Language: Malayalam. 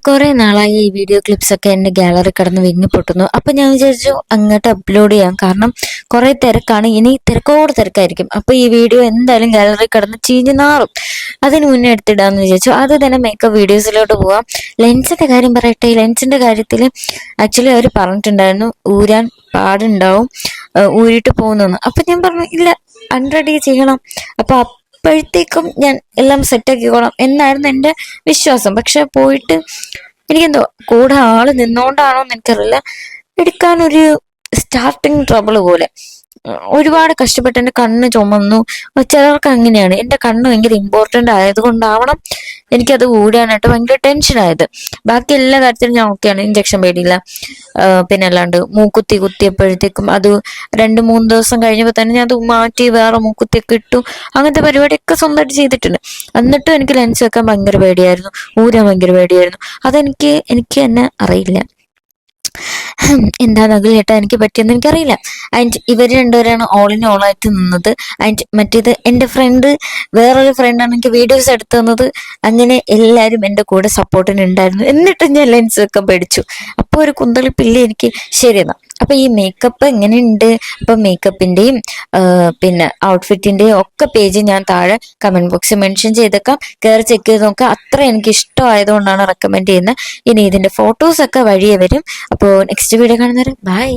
കുറെ നാളായി ഈ വീഡിയോ ക്ലിപ്സ് ഒക്കെ എന്റെ ഗാലറി കിടന്ന് വിങ്ങി പൊട്ടുന്നു. അപ്പൊ ഞാൻ വിചാരിച്ചു അങ്ങോട്ട് അപ്ലോഡ് ചെയ്യാം. കാരണം കുറെ തിരക്കാണ്, ഇനി തിരക്കോട് തിരക്കായിരിക്കും. അപ്പൊ ഈ വീഡിയോ എന്തായാലും ഗാലറി കിടന്ന് ചീഞ്ഞു നാറും. അതിന് മുന്നേ എടുത്തിടാന്ന് വിചാരിച്ചു. അത് തന്നെ മേക്കപ്പ് വീഡിയോസിലോട്ട് പോവാം. ലെൻസിന്റെ കാര്യം പറയട്ടെ. ലെൻസിന്റെ കാര്യത്തിൽ ആക്ച്വലി അവർ പറഞ്ഞിട്ടുണ്ടായിരുന്നു ഊരാൻ പാടുണ്ടാവും, ഊരിട്ട് പോകുന്നു. അപ്പൊ ഞാൻ പറഞ്ഞു ഇല്ല, അൺറെഡി ചെയ്യണം. അപ്പൊ അപ്പോഴത്തേക്കും ഞാൻ എല്ലാം സെറ്റാക്കിക്കോളാം എന്നായിരുന്നു എൻ്റെ വിശ്വാസം. പക്ഷെ പോയിട്ട് എനിക്കെന്തോ കൂടെ ആള് നിന്നോണ്ടാണോ എന്ന് എനിക്കറിയില്ല, എടുക്കാനൊരു സ്റ്റാർട്ടിങ് ട്രബിൾ പോലെ. ഒരുപാട് കഷ്ടപ്പെട്ട് എൻ്റെ കണ്ണ് ചുമന്നു. ചിലർക്ക് അങ്ങനെയാണ്. എൻ്റെ കണ്ണ് ഭയങ്കര ഇമ്പോർട്ടൻ്റ് ആയതുകൊണ്ടാവണം എനിക്കത് ഊരാനായിട്ട് ഭയങ്കര ടെൻഷനായത്. ബാക്കി എല്ലാ കാര്യത്തിലും ഞാൻ ഓക്കെയാണ്, ഇഞ്ചക്ഷൻ പേടിയില്ല. പിന്നെ അല്ലാണ്ട് മൂക്കുത്തി കുത്തിയപ്പോഴത്തേക്കും അത് 2-3 ദിവസം കഴിഞ്ഞപ്പോൾ തന്നെ ഞാൻ അത് മാറ്റി വേറെ മൂക്കുത്തിയൊക്കെ ഇട്ടു. അങ്ങനത്തെ പരിപാടിയൊക്കെ സ്വന്തമായിട്ട് ചെയ്തിട്ടുണ്ട്. എന്നിട്ടും എനിക്ക് ലെൻസ് വെക്കാൻ ഭയങ്കര പേടിയായിരുന്നു, ഊരാൻ ഭയങ്കര പേടിയായിരുന്നു. എനിക്ക് തന്നെ അറിയില്ല എന്താ നഗൽ ചേട്ടാ എനിക്ക് പറ്റിയെന്ന് എനിക്കറിയില്ല. ആൻഡ് ഇവർ രണ്ടുപേരാണ് ഓൾ ഇൻ ഓൾ ആയിട്ട് നിന്നത്. ആൻഡ് മറ്റേത് എൻ്റെ ഫ്രണ്ട്, വേറൊരു ഫ്രണ്ടാണ് എനിക്ക് വീഡിയോസ് എടുത്തു തന്നത്. അങ്ങനെ എല്ലാവരും എൻ്റെ കൂടെ സപ്പോർട്ടിന് ഉണ്ടായിരുന്നു. എന്നിട്ടും ഞാൻ ലെൻസ് ഒക്കെ പേടിച്ചു. അപ്പോൾ ഒരു കുന്തളിപ്പില്ല എനിക്ക്. ശരി എന്നാ, അപ്പൊ ഈ മേക്കപ്പ് എങ്ങനെയുണ്ട്? അപ്പൊ മേക്കപ്പിന്റെയും പിന്നെ ഔട്ട്ഫിറ്റിന്റെയും ഒക്കെ പേജ് ഞാൻ താഴെ കമന്റ് ബോക്സിൽ മെൻഷൻ ചെയ്തേക്കാം. കയറി ചെക്ക് ചെയ്ത് നോക്കാം. അത്ര എനിക്ക് ഇഷ്ടമായതുകൊണ്ടാണ് റെക്കമെൻഡ് ചെയ്യുന്നത്. ഇനി ഇതിന്റെ ഫോട്ടോസ് ഒക്കെ വഴിയെ വരും. അപ്പോൾ നെക്സ്റ്റ് വീഡിയോ കാണുന്നവരെ ബൈ.